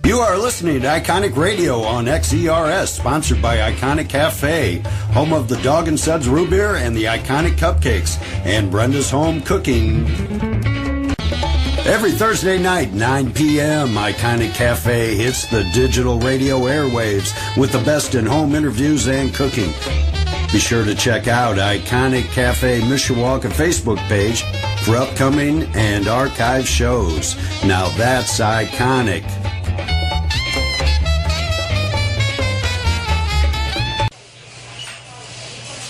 You are listening to Iconic Radio on XERS, sponsored by Iconic Cafe, home of the Dog and Suds Root Beer and the Iconic Cupcakes, and Brenda's Home Cooking. Every Thursday night, 9 p.m., Iconic Cafe hits the digital radio airwaves with the best in home interviews and cooking. Be sure to check out Iconic Cafe Mishawaka Facebook page for upcoming and archive shows. Now that's iconic.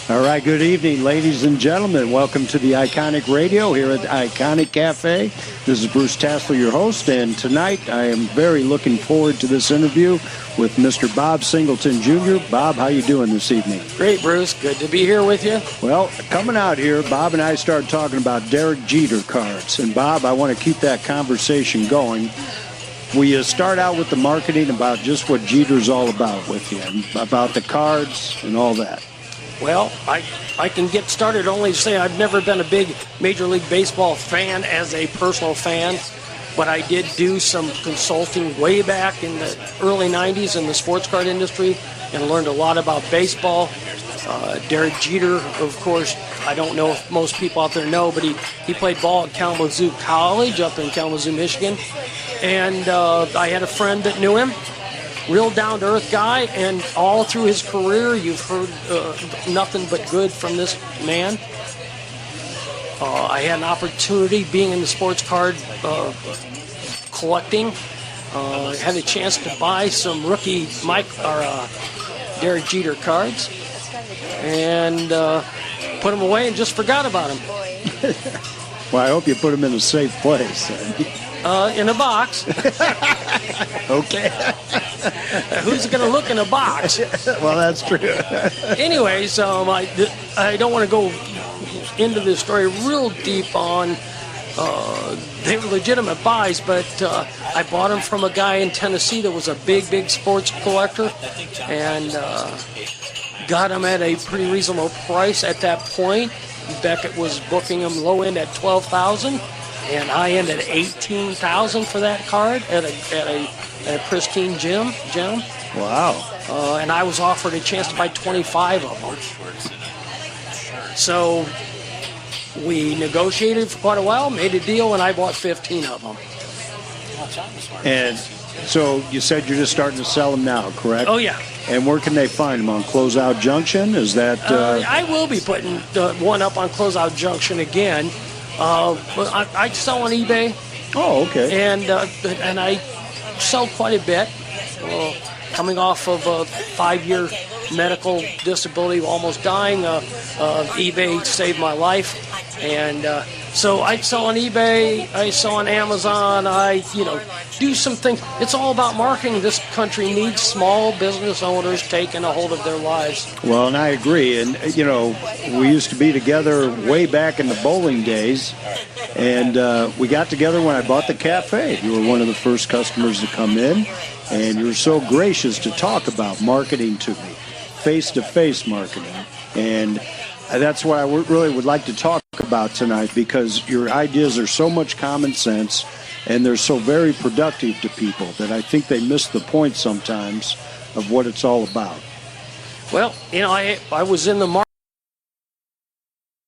All right, good evening, ladies and gentlemen. Welcome to the Iconic Radio here at the Iconic Cafe. This is Bruce Tassler, your host, and tonight I am very looking forward to this interview with Mr. Bob Singleton Jr. Bob, how you doing this evening? Great, Bruce. Good to be here with you. Well, coming out here, Bob and I started talking about Derek Jeter cards. And, Bob, I want to keep that conversation going. We start out with the marketing about just what Jeter's all about with you, and about the cards and all that. Well, I can get started only to say I've never been a big Major League Baseball fan as a personal fan, but I did do some consulting way back in the early 90s in the sports card industry and learned a lot about baseball. Derek Jeter, of course, I don't know if most people out there know, but he played ball at Kalamazoo College up in Kalamazoo, Michigan, and I had a friend that knew him. Real down-to-earth guy, and all through his career, you've heard nothing but good from this man. I had an opportunity being in the sports card collecting. Had a chance to buy some rookie Derek Jeter cards, and put them away and just forgot about them. Well, I hope you put them in a safe place. In a box. Okay. Who's going to look in a box? Well, that's true. Anyways, I don't want to go into this story real deep on they were legitimate buys, but I bought them from a guy in Tennessee that was a big sports collector, and got them at a pretty reasonable price at that point. Beckett was booking them low end at $12,000. And high end at $18,000 for that card at a pristine gem. Wow. And I was offered a chance to buy 25 of them. So we negotiated for quite a while, made a deal, and I bought 15 of them. And so you said you're just starting to sell them now, correct? Oh, yeah. And where can they find them? On Closeout Junction? Is that... I will be putting one up on Closeout Junction again. I sell on eBay. Oh, okay. And I sell quite a bit. Coming off of a 5-year medical disability, almost dying, eBay saved my life. And so I sell on eBay, I sell on Amazon, I do some things. It's all about marketing. This country needs small business owners taking a hold of their lives. Well, and I agree. And, we used to be together way back in the bowling days. And we got together when I bought the cafe. You were one of the first customers to come in. And you were so gracious to talk about marketing to me, face-to-face marketing. And that's what I really would like to talk about tonight, because your ideas are so much common sense and they're so very productive to people that I think they miss the point sometimes of what it's all about. Well, I was in the market.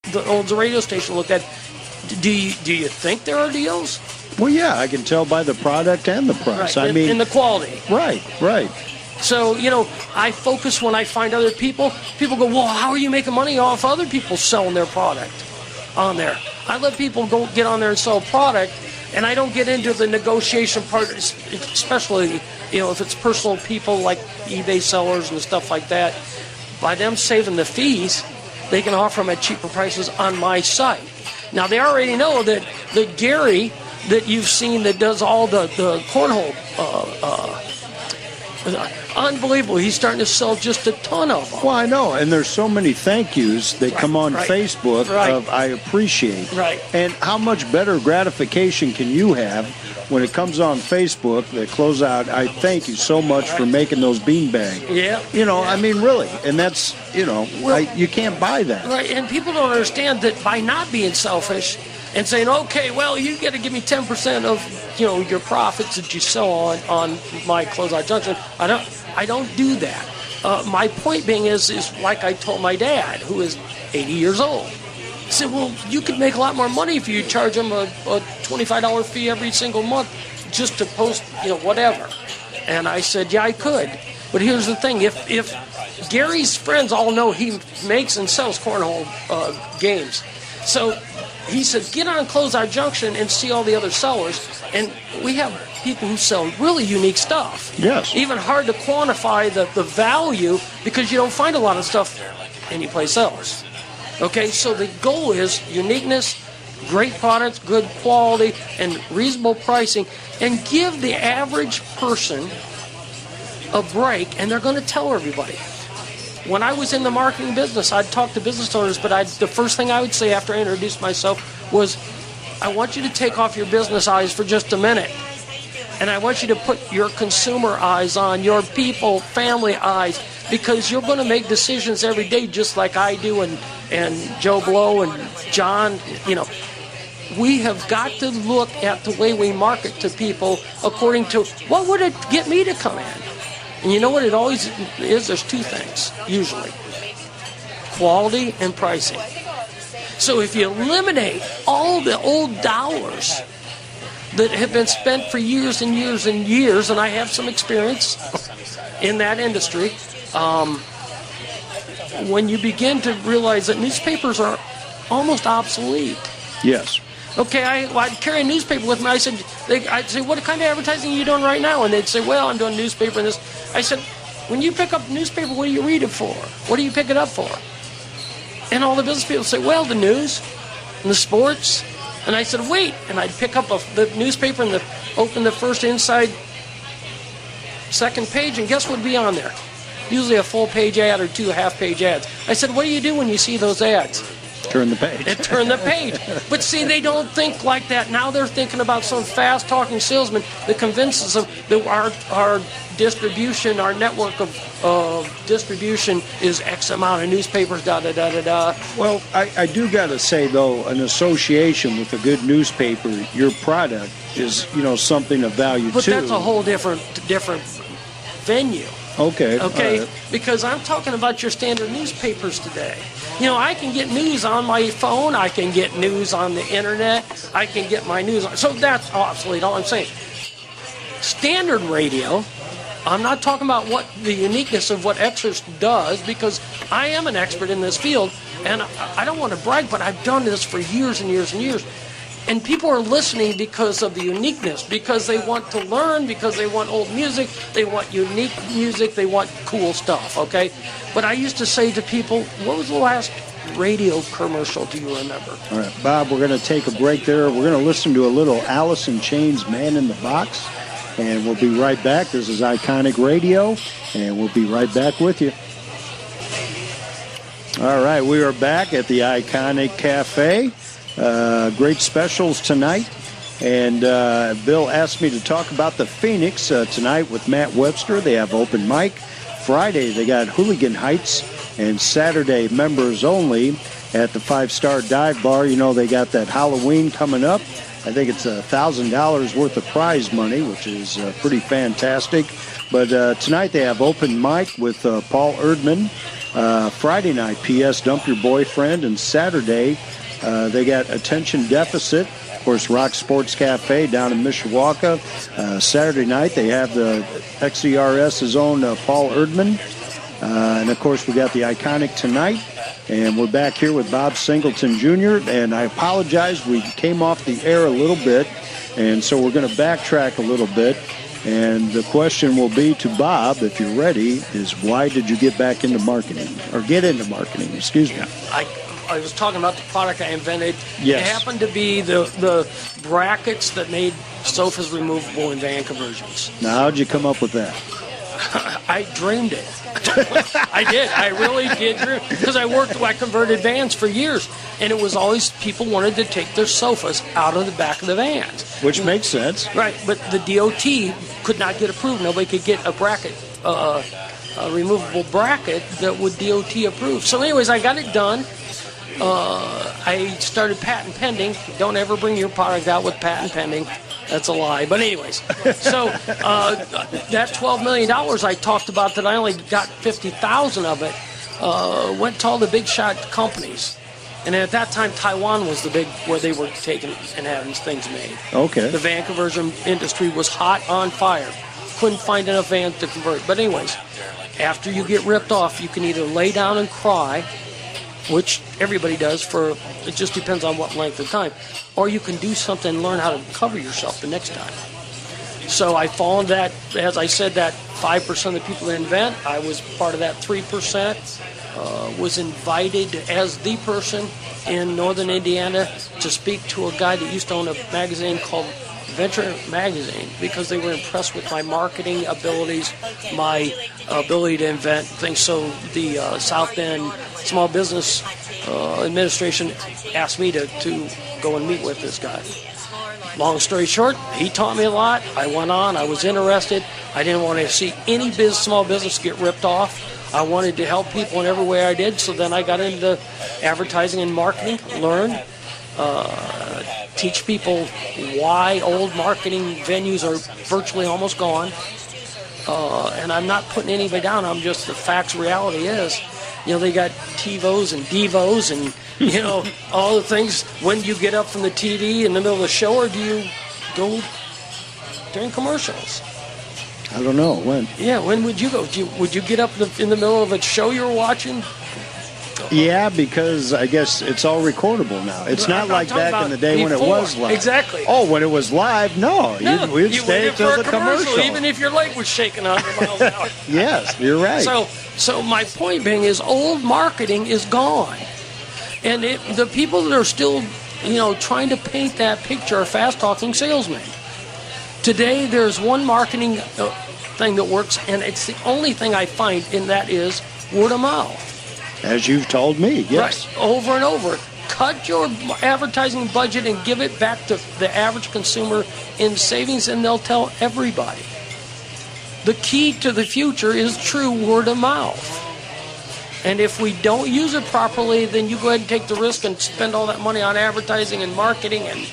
The radio station looked at, do you think there are deals? Well, yeah, I can tell by the product and the price. Right, and the quality. Right. So, I focus when I find other people. People go, well, how are you making money off other people selling their product on there? I let people go get on there and sell product, and I don't get into the negotiation part, especially, if it's personal people like eBay sellers and stuff like that. By them saving the fees, they can offer them at cheaper prices on my site. Now, they already know that Gary, that you've seen that does all the cornhole, unbelievable. He's starting to sell just a ton of them. Well, I know, and there's so many thank yous that come on Facebook of I appreciate. Right. And how much better gratification can you have when it comes on Facebook that close out, I thank you so much for making those beanbags. Yeah. I mean, really. And that's, you can't buy that. Right, and people don't understand that by not being selfish, and saying, okay, well, you got to give me 10% of your profits that you sell on my closeout junction. I don't do that. My point being is like I told my dad, who is 80 years old. He said, well, you could make a lot more money if you charge them a $25 fee every single month just to post, whatever. And I said, yeah, I could. But here's the thing. If Gary's friends all know he makes and sells cornhole games. So he said, get on Closeout Junction and see all the other sellers. And we have people who sell really unique stuff. Yes. Even hard to quantify the value because you don't find a lot of stuff anyplace else. Okay, so the goal is uniqueness, great products, good quality, and reasonable pricing, and give the average person a break, and they're going to tell everybody. When I was in the marketing business, I'd talk to business owners, but the first thing I would say after I introduced myself was, I want you to take off your business eyes for just a minute, and I want you to put your consumer eyes on, your people, family eyes, because you're going to make decisions every day just like I do and Joe Blow and John. We have got to look at the way we market to people according to what would it get me to come in. And you know what it always is? There's two things, usually. Quality and pricing. So if you eliminate all the old dollars that have been spent for years and years and years, and I have some experience in that industry, when you begin to realize that newspapers are almost obsolete. Yes. Okay, I'd carry a newspaper with me. I'd say, what kind of advertising are you doing right now? And they'd say, well, I'm doing newspaper and this. I said, when you pick up a newspaper, what do you read it for? What do you pick it up for? And all the business people say, well, the news and the sports. And I said, wait. And I'd pick up the newspaper and open the first inside second page, and guess what would be on there? Usually a full-page ad or 2 half-page ads. I said, what do you do when you see those ads? Turn the page. Turn the page. But see, they don't think like that. Now they're thinking about some fast-talking salesman that convinces them that our distribution, our network of distribution is X amount of newspapers, da-da-da-da-da. Well, I do got to say, though, an association with a good newspaper, your product is, something of value, but too. But that's a whole different venue. Okay. Right. Because I'm talking about your standard newspapers today. I can get news on my phone. I can get news on the internet. I can get my news on. So that's obsolete. All I'm saying. Standard radio. I'm not talking about what the uniqueness of what Exers does, because I am an expert in this field, and I don't want to brag, but I've done this for years and years and years. And people are listening because of the uniqueness, because they want to learn, because they want old music, they want unique music, they want cool stuff, okay? But I used to say to people, what was the last radio commercial do you remember? All right, Bob, we're going to take a break there. We're going to listen to a little Alice in Chains, Man in the Box, and we'll be right back. This is Iconic Radio, and we'll be right back with you. All right, we are back at the Iconic Cafe. Great specials tonight, and Bill asked me to talk about the Phoenix tonight with Matt Webster. They have open mic. Friday they got Hooligan Heights, and Saturday members only at the 5-Star Dive Bar. They got that Halloween coming up. I think it's $1,000 worth of prize money, which is pretty fantastic. But tonight they have open mic with Paul Erdman. Friday night, P.S. Dump Your Boyfriend, and Saturday they got Attention Deficit, of course, Rock Sports Cafe down in Mishawaka. Saturday night, they have the XERS's own Paul Erdman. And, of course, we got the Iconic tonight. And we're back here with Bob Singleton Jr. And I apologize, we came off the air a little bit. And so we're going to backtrack a little bit. And the question will be to Bob, if you're ready, is why did you get back into marketing? Or get into marketing, excuse me. I was talking about the product I invented. Yes. It happened to be the brackets that made sofas removable in van conversions. Now, how'd you come up with that? I dreamed it. I did. I really did dream. Because I converted vans for years. And it was always people wanted to take their sofas out of the back of the vans. Which makes sense. Right. But the DOT could not get approved. Nobody could get a bracket, a removable bracket that would DOT approve. So anyways, I got it done. I started patent pending. Don't ever bring your product out with patent pending. That's a lie. But anyways, so that $12 million I talked about, that I only got 50,000 of it, went to all the big shot companies. And at that time, Taiwan was the big, where they were taking and having things made. Okay. The van conversion industry was hot on fire. Couldn't find enough vans to convert. But anyways, after you get ripped off, you can either lay down and cry, which everybody does it just depends on what length of time, or you can do something and learn how to cover yourself the next time. So I fall into that, as I said, that 5% of the people that invent. I was part of that 3%. Was invited as the person in northern Indiana to speak to a guy that used to own a magazine called Venture Magazine, because they were impressed with my marketing abilities, my ability to invent things. So the South Bend Small Business Administration asked me to go and meet with this guy. Long story short, he taught me a lot. I went on. I was interested. I didn't want to see any small business get ripped off. I wanted to help people in every way I did. So then I got into advertising and marketing, learn, teach people why old marketing venues are virtually almost gone. And I'm not putting anybody down. I'm just, the facts, reality is, they got TiVos and Devos and, all the things. When do you get up from the TV in the middle of the show, or do you go during commercials? I don't know. When? Yeah, when would you go? Would you get up in the middle of a show you were watching? Yeah, because I guess it's all recordable now. It's not like back in the day when it was live. Exactly. Oh, when it was live, no. We'd stay until the commercial. Even if your leg was shaking 100 miles an hour. Yes, you're right. So my point being is, old marketing is gone. And the people that are still, trying to paint that picture are fast-talking salesmen. Today, there's one marketing thing that works, and it's the only thing I find, and that is word of mouth. As you've told me, yes. Right, over and over. Cut your advertising budget and give it back to the average consumer in savings, and they'll tell everybody. The key to the future is true word of mouth. And if we don't use it properly, then you go ahead and take the risk and spend all that money on advertising and marketing, and,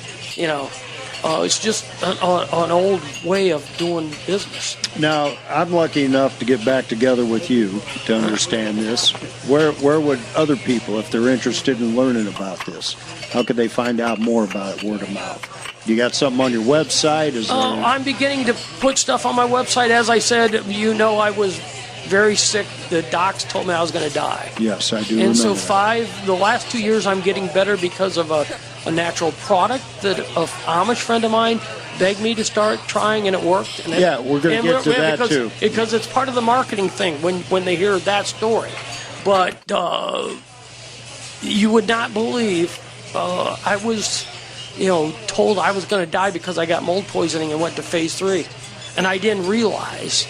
it's just an old way of doing business. Now, I'm lucky enough to get back together with you to understand this. Where would other people, if they're interested in learning about this, how could they find out more about it, word of mouth? You got something on your website? I'm beginning to put stuff on my website. As I said, I was very sick. The docs told me I was going to die. Yes, I do. And remember so the last 2 years, I'm getting better because of a natural product that an Amish friend of mine begged me to start trying, and it worked. And we're going to get to that too. Because it's part of the marketing thing when they hear that story. But you would not believe, I was, told I was going to die because I got mold poisoning and went to phase 3. And I didn't realize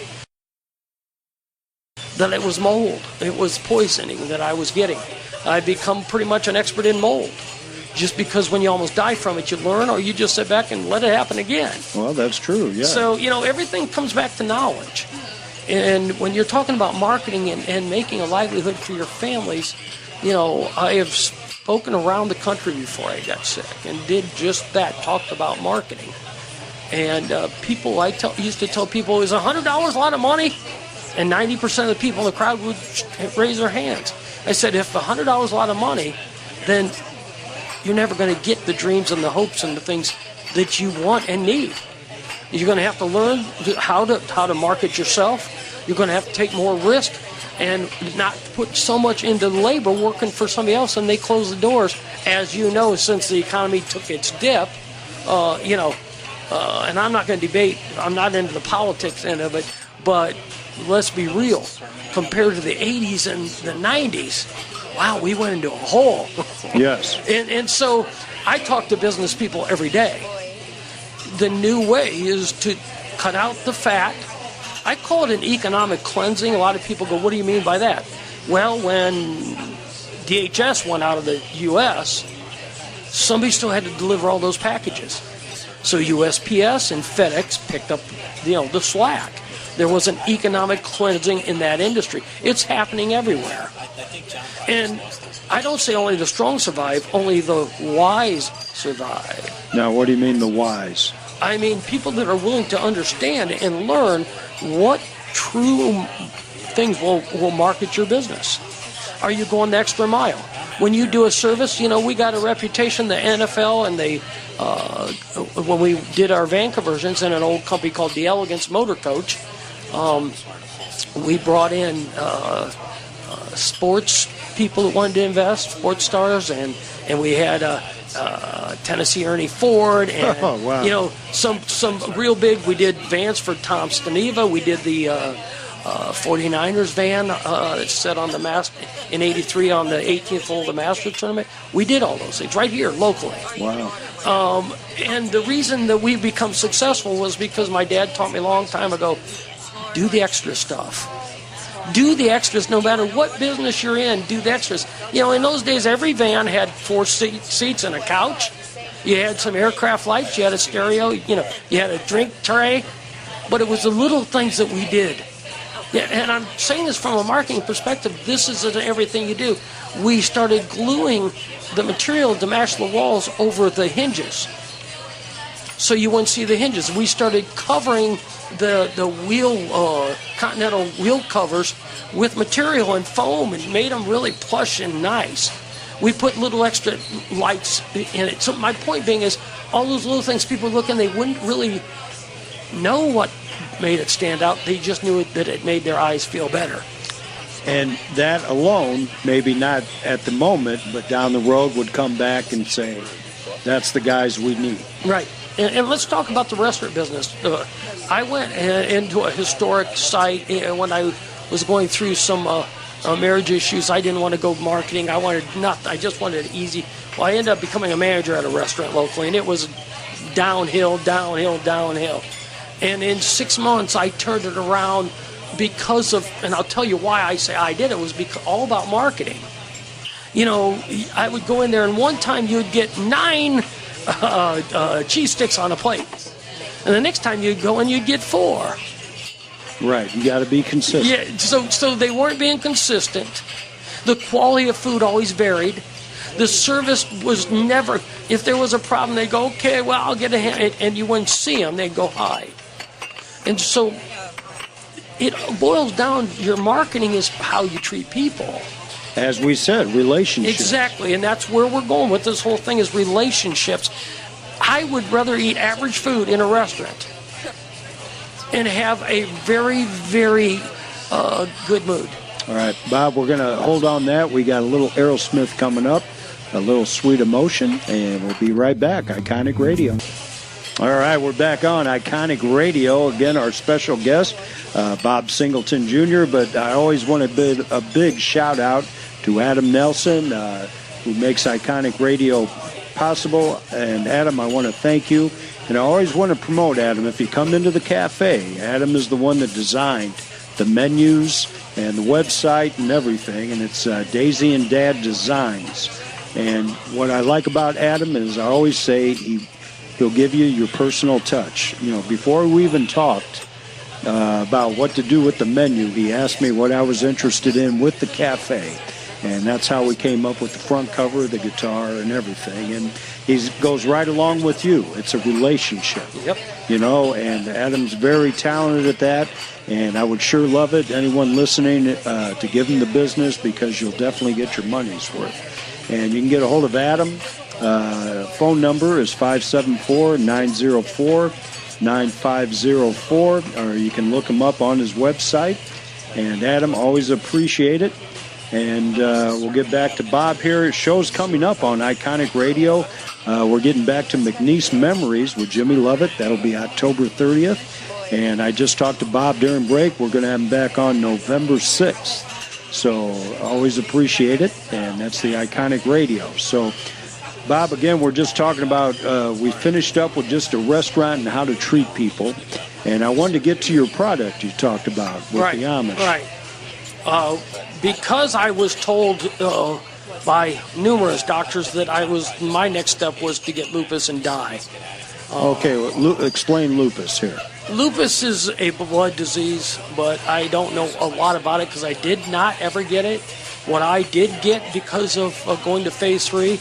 that it was mold. It was poisoning that I was getting. I've become pretty much an expert in mold. Just because when you almost die from it, you learn, or you just sit back and let it happen again. Well, that's true, yeah. So, everything comes back to knowledge. And when you're talking about marketing and making a livelihood for your families, I have spoken around the country before I got sick and did just that, talked about marketing. And people, used to tell people, is $100 a lot of money? And 90% of the people in the crowd would raise their hands. I said, if $100 is a lot of money, then you're never going to get the dreams and the hopes and the things that you want and need. You're going to have to learn how to market yourself. You're going to have to take more risk and not put so much into labor working for somebody else, and they close the doors. As you know, since the economy took its dip, and I'm not going to debate, I'm not into the politics end of it, but let's be real. Compared to the 80s and the 90s, wow, we went into a hole. Yes. And so I talk to business people every day. The new way is to cut out the fat. I call it an economic cleansing. A lot of people go, what do you mean by that? Well, when DHS went out of the U.S., somebody still had to deliver all those packages. So USPS and FedEx picked up, the slack. There was an economic cleansing in that industry. It's happening everywhere. And I don't say only the strong survive, only the wise survive. Now, what do you mean the wise? I mean people that are willing to understand and learn what true things will market your business. Are you going the extra mile? When you do a service, we got a reputation, the NFL, and they, when we did our van conversions in an old company called the Elegance Motor Coach, we brought in sports people that wanted to invest, sports stars, and we had Tennessee Ernie Ford, and some real big. We did vans for Tom Staneva. We did the 49ers van that set on the in '83 on the 18th hole of the Masters tournament. We did all those things right here locally. Wow. And the reason that we've become successful was because my dad taught me a long time ago, do the extra stuff. Do the extras no matter what business you're in. Do the extras. In those days, every van had 4 seats and a couch. You had some aircraft lights. You had a stereo. You had a drink tray. But it was the little things that we did. Yeah, and I'm saying this from a marketing perspective. This is everything you do. We started gluing the material to match the walls over the hinges, so you wouldn't see the hinges. We started covering the wheel, Continental wheel covers with material and foam and made them really plush and nice. We put little extra lights in it. So my point being is, all those little things people look and they wouldn't really know what made it stand out. They just knew that it made their eyes feel better. And that alone, maybe not at the moment, but down the road would come back and say, that's the guys we need. Right. And let's talk about the restaurant business. I went into a historic site when I was going through some marriage issues. I didn't want to go marketing. I just wanted it easy. Well, I ended up becoming a manager at a restaurant locally, and it was downhill. And in 6 months, I turned it around because of, and I'll tell you why I say I did it, was all about marketing. I would go in there, and one time you'd get 9 cheese sticks on a plate. And the next time you'd go and you'd get 4. Right, you got to be consistent. Yeah, so they weren't being consistent. The quality of food always varied. The service was never, if there was a problem, they'd go, okay, well, I'll get a hand, and you wouldn't see them, they'd go hi. And so it boils down, your marketing is how you treat people. As we said, relationships. Exactly, and that's where we're going with this whole thing is relationships. I would rather eat average food in a restaurant and have a very, very good mood. All right, Bob, we're going to hold on that. We got a little Aerosmith coming up, a little Sweet Emotion, and we'll be right back. Iconic Radio. All right, we're back on Iconic Radio. Again, our special guest, Bob Singleton Jr., but I always want to bid a big shout-out to Adam Nelson, who makes Iconic Radio possible. And, Adam, I want to thank you. And I always want to promote, Adam, if you come into the cafe, Adam is the one that designed the menus and the website and everything, and it's Daisy and Dad Designs. And what I like about Adam is I always say he'll give you your personal touch. Before we even talked about what to do with the menu, he asked me what I was interested in with the cafe. And that's how we came up with the front cover, the guitar, and everything. And he goes right along with you. It's a relationship. Yep. And Adam's very talented at that. And I would sure love it, anyone listening, to give him the business, because you'll definitely get your money's worth. And you can get a hold of Adam. Phone number is 574-904-9504, or you can look him up on his website. And Adam, always appreciate it. And we'll get back to Bob here. Show's coming up on Iconic Radio. We're getting back to McNeese Memories with Jimmy Lovett. That'll be October 30th. And I just talked to Bob during break. We're going to have him back on November 6th. So always appreciate it. And that's the Iconic Radio. So, Bob, again, we're just talking about, we finished up with just a restaurant and how to treat people. And I wanted to get to your product you talked about with the Amish. Right. Because I was told by numerous doctors that my next step was to get lupus and die. Okay, explain lupus here. Lupus is a blood disease, but I don't know a lot about it because I did not ever get it. What I did get because of going to phase 3,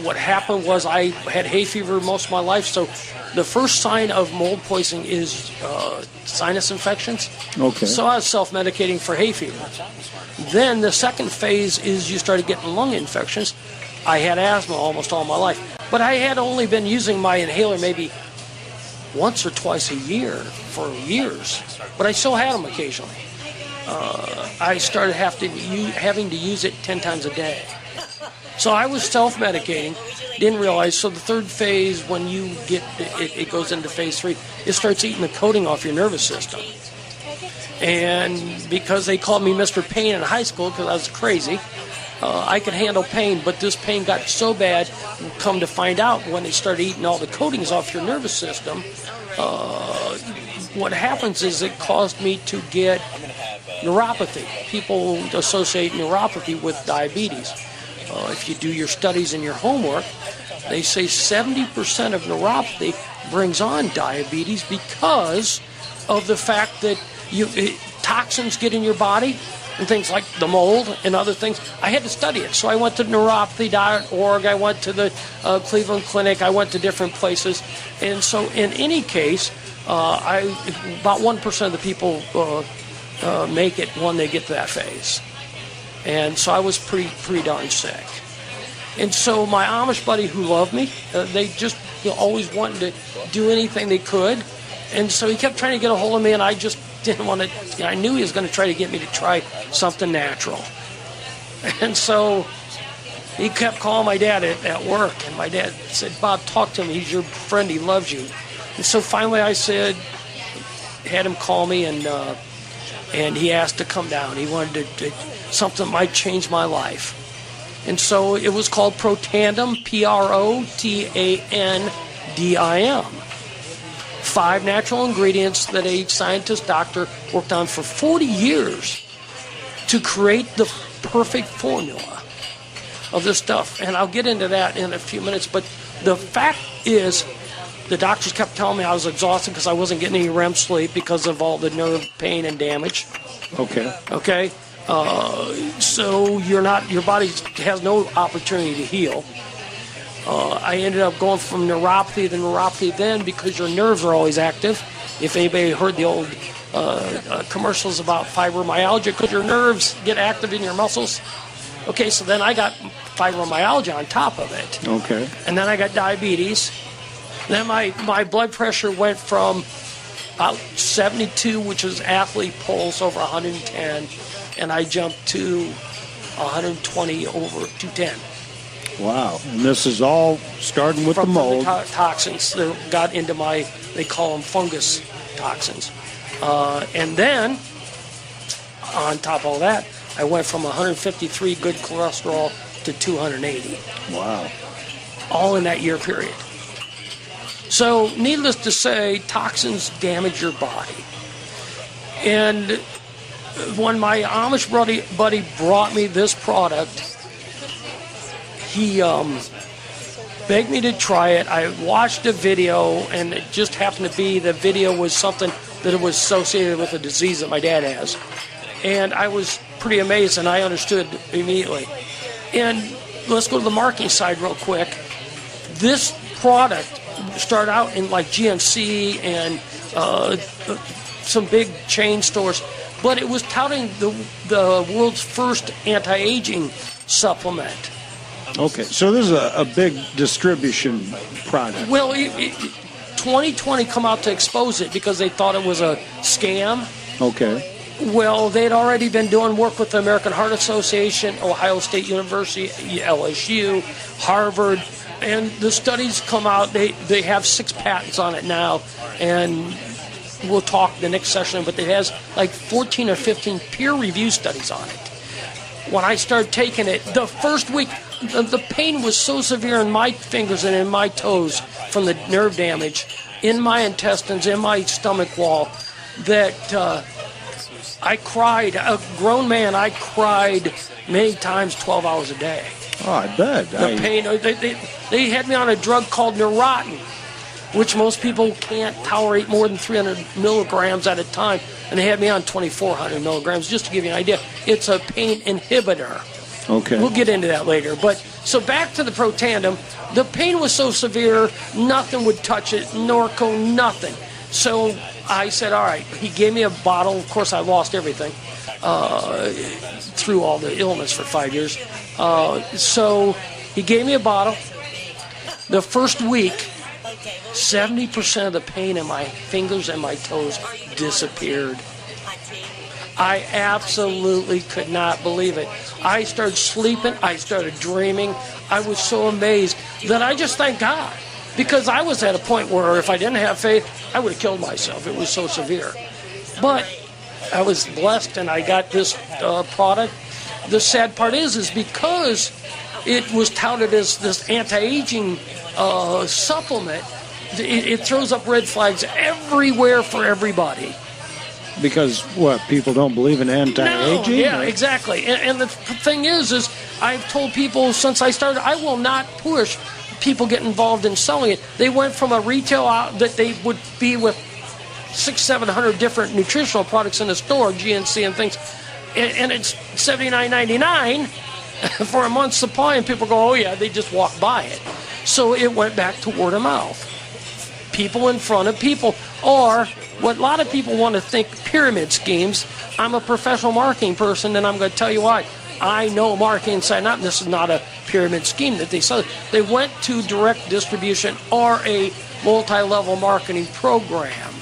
what happened was I had hay fever most of my life, so the first sign of mold poisoning is sinus infections. Okay. So I was self-medicating for hay fever. Then the second phase is you started getting lung infections. I had asthma almost all my life, but I had only been using my inhaler maybe once or twice a year for years, but I still had them occasionally. I started having to use it 10 times a day. So I was self-medicating, didn't realize. So the third phase, when you get it goes into phase 3, it starts eating the coating off your nervous system. And because they called me Mr. Pain in high school because I was crazy, I could handle pain, but this pain got so bad, come to find out, when it started eating all the coatings off your nervous system, what happens is it caused me to get neuropathy. People associate neuropathy with diabetes. If you do your studies and your homework, they say 70% of neuropathy brings on diabetes because of the fact that toxins get in your body and things like the mold and other things. I had to study it. So I went to neuropathy.org. I went to the Cleveland Clinic. I went to different places. And so in any case, about 1% of the people make it when they get to that phase. And so I was pretty darn sick. And so my Amish buddy who loved me, they just always wanted to do anything they could. And so he kept trying to get a hold of me, and I just didn't want to. I knew he was going to try to get me to try something natural. And so he kept calling my dad at work, and my dad said, "Bob, talk to him. He's your friend. He loves you." And so finally I had him call me, and he asked to come down. He wanted to something that might change my life. And so it was called Protandim, Protandim. 5 natural ingredients that a scientist doctor worked on for 40 years to create the perfect formula of this stuff. And I'll get into that in a few minutes. But the fact is, the doctors kept telling me I was exhausted because I wasn't getting any REM sleep because of all the nerve pain and damage. Okay. So your body has no opportunity to heal. I ended up going from neuropathy to neuropathy then because your nerves are always active. If anybody heard the old commercials about fibromyalgia, because your nerves get active in your muscles. Okay, so then I got fibromyalgia on top of it. Okay. And then I got diabetes. Then my blood pressure went from about 72, which is athlete pulse, over 110, and I jumped to 120 over 210. Wow. And this is all starting with the mold. From the toxins that got into they call them fungus toxins. And then, on top of all that, I went from 153 good cholesterol to 280. Wow. All in that year period. So, needless to say, toxins damage your body. And when my Amish buddy brought me this product, he begged me to try it. I watched a video, and it just happened to be the video was something that it was associated with a disease that my dad has. And I was pretty amazed, and I understood immediately. And let's go to the marketing side real quick. This product started out in like GNC and some big chain stores, but it was touting the world's first anti-aging supplement. Okay, so this is a big distribution product. Well, 2020 come out to expose it because they thought it was a scam. Okay. Well, they'd already been doing work with the American Heart Association, Ohio State University, LSU, Harvard, and the studies come out. They have 6 patents on it now, and we'll talk the next session, but it has like 14 or 15 peer-reviewed studies on it. When I started taking it, the first week, the pain was so severe in my fingers and in my toes from the nerve damage, in my intestines, in my stomach wall, that I cried. A grown man, I cried many times, 12 hours a day. Oh, I bet. The pain. They had me on a drug called Neurontin. which most people can't tolerate more than 300 milligrams at a time, and they had me on 2,400 milligrams, just to give you an idea. It's a pain inhibitor. Okay. We'll get into that later. But so back to the Pro Tandem. The pain was so severe, nothing would touch it, Norco, nothing. So I said, all right. He gave me a bottle. Of course, I lost everything through all the illness for 5 years. So he gave me a bottle. The first week, 70% of the pain in my fingers and my toes disappeared. I absolutely could not believe it. I started sleeping. I started dreaming. I was so amazed that I just thanked God, because I was at a point where if I didn't have faith, I would have killed myself. It was so severe. But I was blessed, and I got this product. The sad part is because it was touted as this anti-aging supplement, it throws up red flags everywhere for everybody. Because what, people don't believe in anti-aging? No, yeah, exactly. And the thing is I've told people since I started, I will not push people get involved in selling it. They went from a retail out that they would be with 600-700 different nutritional products in the store, GNC and things, and it's $79.99 for a month's supply, and people go, oh yeah, they just walk by it. So it went back to word of mouth. People in front of people, or what a lot of people want to think, pyramid schemes. I'm a professional marketing person, and I'm going to tell you why. I know marketing inside and out, and this is not a pyramid scheme that they sell. They went to direct distribution or a multi-level marketing program.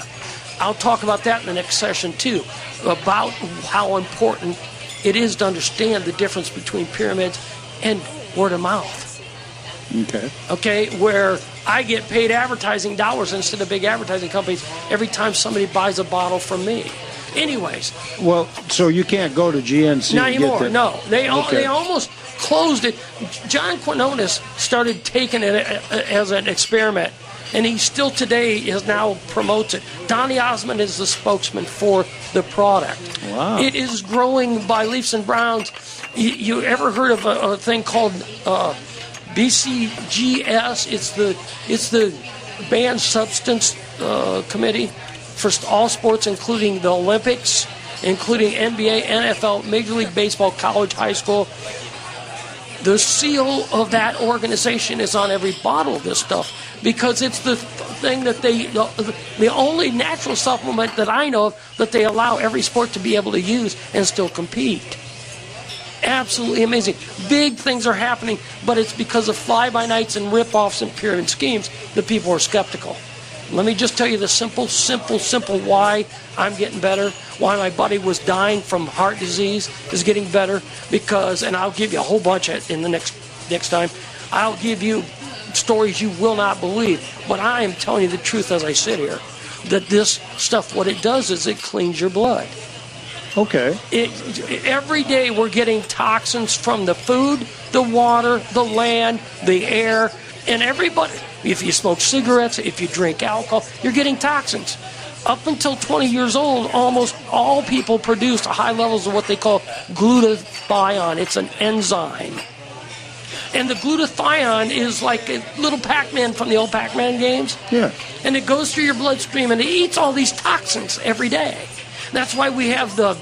I'll talk about that in the next session too, about how important it is to understand the difference between pyramids and word of mouth. Okay, where I get paid advertising dollars instead of big advertising companies every time somebody buys a bottle from me. Anyways. Well, so you can't go to GNC. Not anymore, no. They almost closed it. John Quinones started taking it as an experiment, and he still today now promotes it. Donny Osmond is the spokesman for the product. Wow. It is growing by leaps and bounds. You ever heard of a thing called BCGS? It's the Banned Substance Committee for all sports, including the Olympics, including NBA, NFL, Major League Baseball, college, high school. The seal of that organization is on every bottle of this stuff, because it's the thing that the only natural supplement that I know of that they allow every sport to be able to use and still compete. Absolutely amazing. Big things are happening, but it's because of fly-by-nights and rip-offs and pyramid schemes that people are skeptical. Let me just tell you the simple why I'm getting better, why my buddy was dying from heart disease is getting better, because, and I'll give you a whole bunch in the next time, I'll give you stories you will not believe, but I am telling you the truth as I sit here, that this stuff, what it does is it cleans your blood. Okay. Every day we're getting toxins from the food, the water, the land, the air, and everybody. If you smoke cigarettes, if you drink alcohol, you're getting toxins. Up until 20 years old, almost all people produced high levels of what they call glutathione. It's an enzyme. And the glutathione is like a little Pac-Man from the old Pac-Man games. Yeah. And it goes through your bloodstream and it eats all these toxins every day. That's why we have the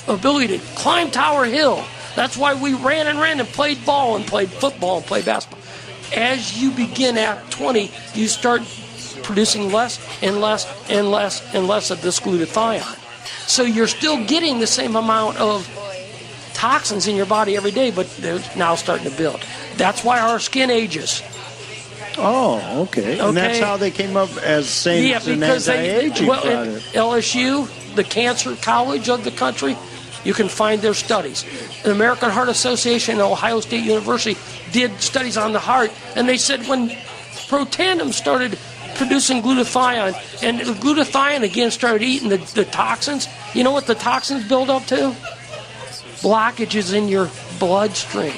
ability to climb Tower Hill. That's why we ran and played ball and played football and played basketball. As you begin at 20, you start producing less and less and less and less of this glutathione. So you're still getting the same amount of toxins in your body every day, but they're now starting to build. That's why our skin ages. Oh, okay. And that's how they came up as saying it's an anti-aging product. At LSU, the cancer college of the country, you can find their studies. The American Heart Association and Ohio State University did studies on the heart, and they said when Pro Tandem started producing glutathione, and the glutathione again started eating the toxins, you know what the toxins build up to? Blockages in your bloodstream.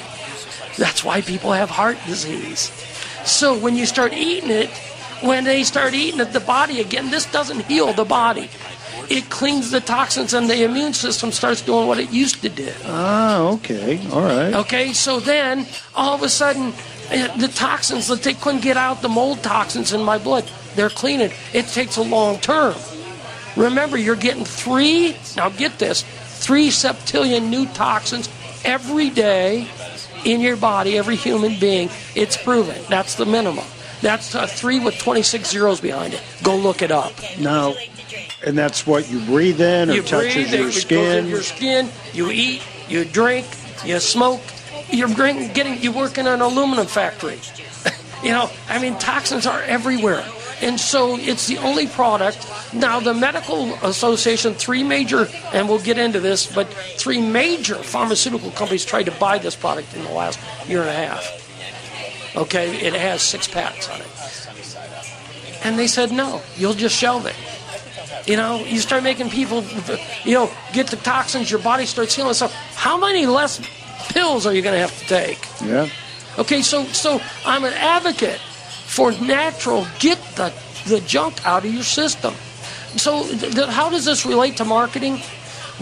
That's why people have heart disease. So when you start eating it, when they start eating it, the body, again, this doesn't heal the body. It cleans the toxins, and the immune system starts doing what it used to do. Ah, okay. All right. Okay, so then, all of a sudden, The toxins that they couldn't get out, the mold toxins in my blood, they're cleaning. It takes a long term. Remember, you're getting 3 septillion new toxins every day in your body, every human being. It's proven. That's the minimum. That's 3 with 26 zeros behind it. Go look it up. Now, and that's what you breathe in or touches your skin? It goes in your skin. You eat, you drink, you smoke. You're working in an aluminum factory. Toxins are everywhere. And so it's the only product. Now, the Medical Association, 3 major, and we'll get into this, but 3 major pharmaceutical companies tried to buy this product in the last year and a half. Okay, it has 6 patents on it. And they said, no, you'll just shelve it. You start making people, get the toxins, your body starts healing. So how many less pills are you going to have to take? Yeah. Okay, so I'm an advocate for natural, get the junk out of your system. So how does this relate to marketing?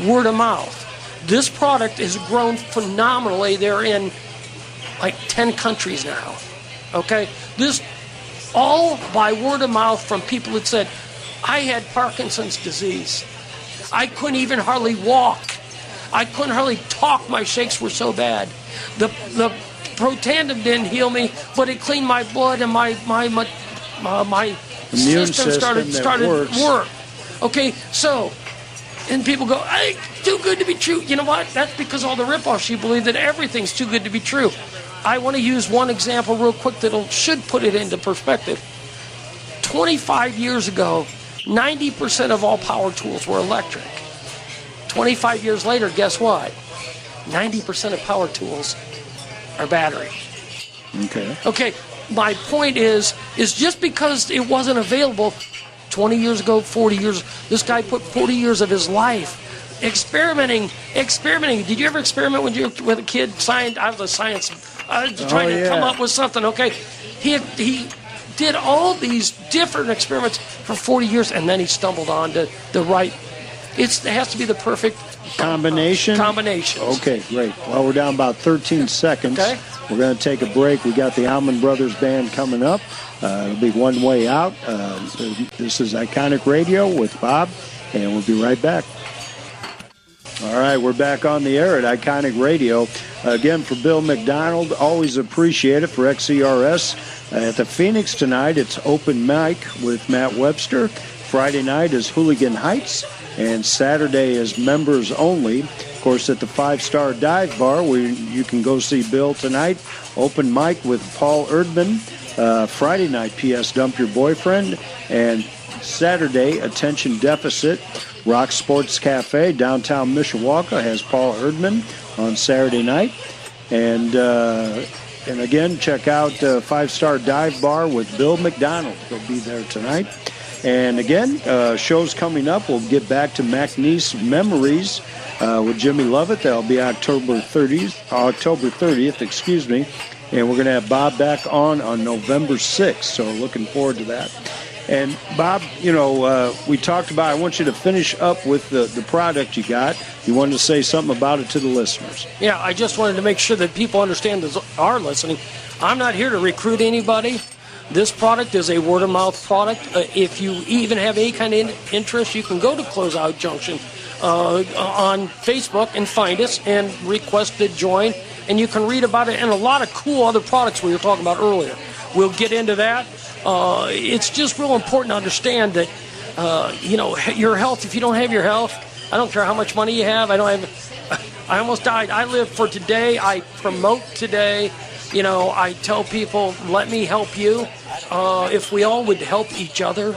Word of mouth. This product has grown phenomenally. They're in like 10 countries now. Okay? This all by word of mouth from people that said, I had Parkinson's disease. I couldn't even hardly walk. I couldn't hardly talk. My shakes were so bad. The Protandim didn't heal me, but it cleaned my blood and my immune system started work. Okay, so, and people go, hey, too good to be true. You know what? That's because all the ripoffs, you believe that everything's too good to be true. I want to use one example real quick that should put it into perspective. 25 years ago, 90% of all power tools were electric. 25 years later, guess what? 90% of power tools are battery. Okay, my point is just because it wasn't available 20 years ago, 40 years, this guy put 40 years of his life experimenting. Did you ever experiment when you were with a kid? I was trying to come up with something, okay? He did all these different experiments for 40 years, and then he stumbled on to the right. It has to be the perfect combination. Okay, great. Well, we're down about 13 seconds. Okay. We're going to take a break. We got the Allman Brothers Band coming up. It'll be One Way Out. This is Iconic Radio with Bob, and we'll be right back. All right, we're back on the air at Iconic Radio. Again, for Bill McDonald, always appreciate it. For XERS, at the Phoenix tonight, it's open mic with Matt Webster. Friday night is Hooligan Heights, and Saturday is members only. Of course, at the 5-Star Dive Bar, where you can go see Bill tonight. Open mic with Paul Erdman. Friday night, P.S. Dump Your Boyfriend. And Saturday, Attention Deficit. Rock Sports Cafe, downtown Mishawaka, has Paul Erdman on Saturday night. And again, check out 5-Star Dive Bar with Bill McDonald. He'll be there tonight. And again, shows coming up. We'll get back to McNeese Memories with Jimmy Lovett. That'll be October 30th, And we're going to have Bob back on November 6th. So looking forward to that. And Bob, we talked about, I want you to finish up with the product you got. You wanted to say something about it to the listeners. Yeah, I just wanted to make sure that people understand that are listening. I'm not here to recruit anybody. This product is a word-of-mouth product. If you even have any kind of interest, you can go to Closeout Junction on Facebook and find us and request to join. And you can read about it and a lot of cool other products we were talking about earlier. We'll get into that. It's just real important to understand that, your health, if you don't have your health, I don't care how much money you have. I almost died. I live for today. I promote today. I tell people, let me help you. If we all would help each other,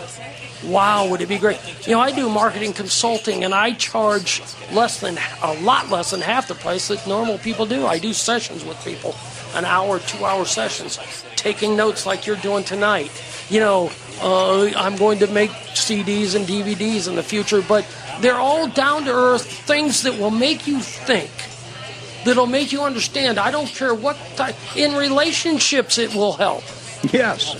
wow, would it be great. I do marketing consulting, and I charge a lot less than half the price that normal people do. I do sessions with people, an hour, 2-hour sessions, taking notes like you're doing tonight. I'm going to make CDs and DVDs in the future, but they're all down-to-earth things that will make you think, that'll make you understand. I don't care what type. In relationships, it will help. Yes.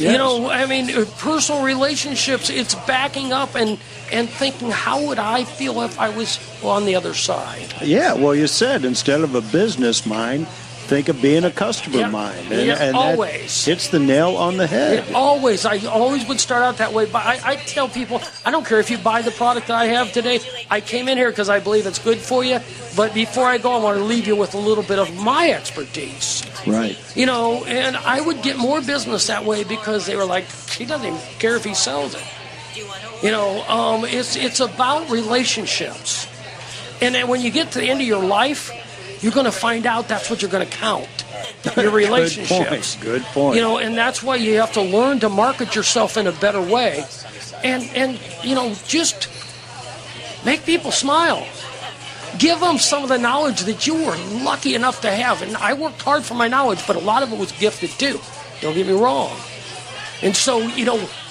Personal relationships, it's backing up and thinking, how would I feel if I was on the other side? Yeah, well, you said instead of a business mind, think of being a customer of mine. And always. That hits the nail on the head. I always would start out that way. But I tell people, I don't care if you buy the product that I have today. I came in here because I believe it's good for you. But before I go, I want to leave you with a little bit of my expertise. Right. And I would get more business that way because they were like, he doesn't even care if he sells it. It's about relationships. And then when you get to the end of your life, you're going to find out that's what you're going to count. Your relationships. Good point. And that's why you have to learn to market yourself in a better way. And just make people smile. Give them some of the knowledge that you were lucky enough to have. And I worked hard for my knowledge, but a lot of it was gifted too. Don't get me wrong. And so,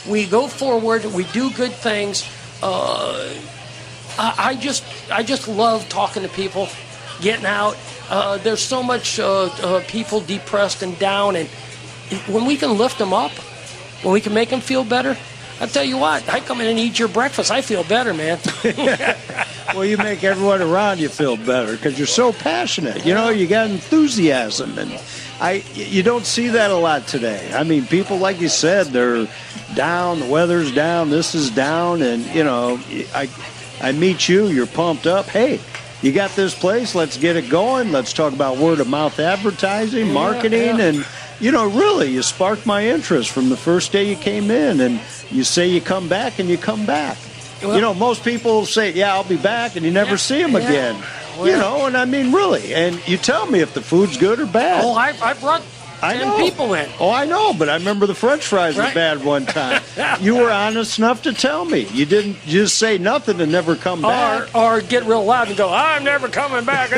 we go forward, we do good things. I just love talking to people, getting out. There's so much people depressed and down, and when we can lift them up, when we can make them feel better, I tell you what, I come in and eat your breakfast, I feel better, man. Well, you make everyone around you feel better because you're so passionate. You got enthusiasm, and you don't see that a lot today. I mean, people, like you said, they're down, the weather's down, this is down, and, I meet you, you're pumped up. Hey, you got this place, let's get it going. Let's talk about word-of-mouth advertising, marketing, and, really, you sparked my interest from the first day you came in, and you say you come back, and you come back. Well, most people say, yeah, I'll be back, and you never see them again. Well, and I mean, really, and you tell me if the food's good or bad. Oh, I brought 10 people in. Oh, I know, but I remember the French fries were bad one time. You were honest enough to tell me. You didn't just say nothing and never come back. Or get real loud and go, I'm never coming back.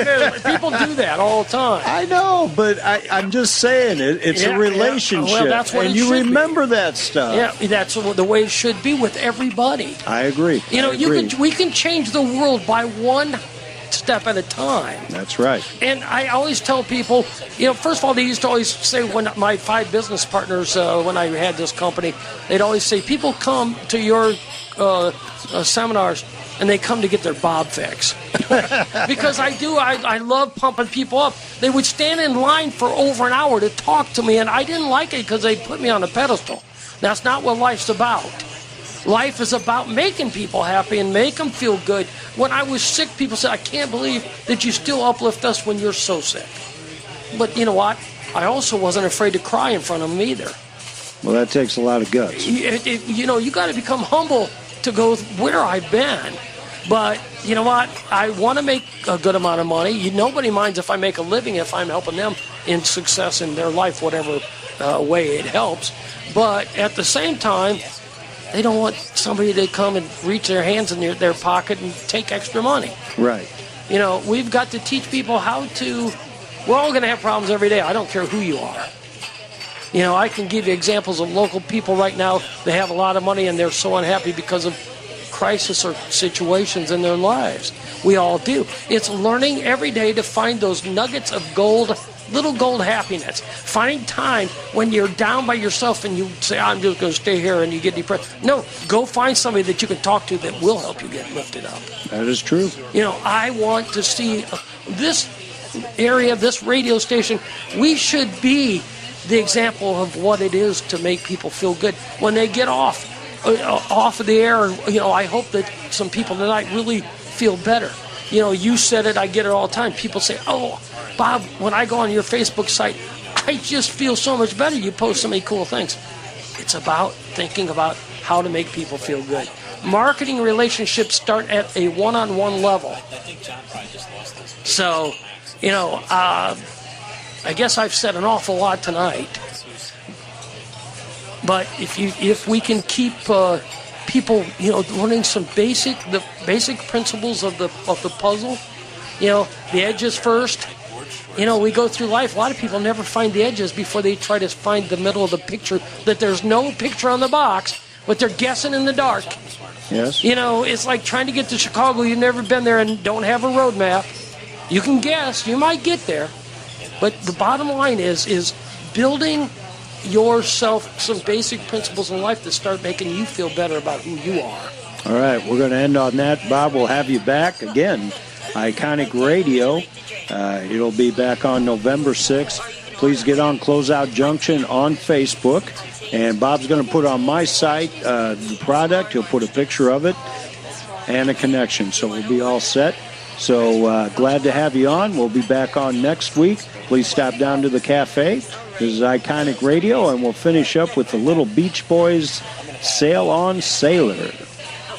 People do that all the time. I know, but I'm just saying it's a relationship. Well, that's what and it you should remember be. That stuff. Yeah, that's the way it should be with everybody. I agree. We can change the world by one step at a time. That's right. And I always tell people, first of all, they used to always say, when my 5 business partners, when I had this company, they'd always say, people come to your seminars and they come to get their Bob fix. Because I love pumping people up. They would stand in line for over an hour to talk to me, and I didn't like it because they put me on a pedestal. That's not what life's about. Life is about making people happy and make them feel good. When I was sick, people said, I can't believe that you still uplift us when you're so sick. But you know what? I also wasn't afraid to cry in front of them either. Well, that takes a lot of guts. You got to become humble to go where I've been. But you know what? I want to make a good amount of money. Nobody minds if I make a living if I'm helping them in success in their life, whatever way it helps. But at the same time, they don't want somebody to come and reach their hands in their pocket and take extra money. Right. We've got to teach people how to. We're all going to have problems every day. I don't care who you are. I can give you examples of local people right now. They have a lot of money and they're so unhappy because of crisis or situations in their lives. We all do. It's learning every day to find those nuggets of gold, little gold happiness. Finding time when you're down by yourself and you say, I'm just going to stay here, and you get depressed. No, go find somebody that you can talk to that will help you get lifted up. That is true. I want to see this area, this radio station, we should be the example of what it is to make people feel good. When they get off of the air, I hope that some people tonight really feel better. You said it, I get it all the time. People say, oh, Bob, when I go on your Facebook site, I just feel so much better. You post so many cool things. It's about thinking about how to make people feel good. Marketing relationships start at a one-on-one level. So, I guess I've said an awful lot tonight. But if we can keep people, learning some basic principles of the puzzle, the edges first. We go through life. A lot of people never find the edges before they try to find the middle of the picture. That there's no picture on the box, but they're guessing in the dark. Yes. It's like trying to get to Chicago. You've never been there and don't have a road map. You can guess. You might get there. But the bottom line is building yourself some basic principles in life that start making you feel better about who you are. All right, we're going to end on that. Bob, we'll have you back again. Iconic Radio. It'll be back on November 6th. Please get on Closeout Junction on Facebook. And Bob's going to put on my site the product. He'll put a picture of it and a connection. So we'll be all set. So glad to have you on. We'll be back on next week. Please stop down to the cafe. This is Iconic Radio, and we'll finish up with the Little Beach Boys, Sail On Sailor.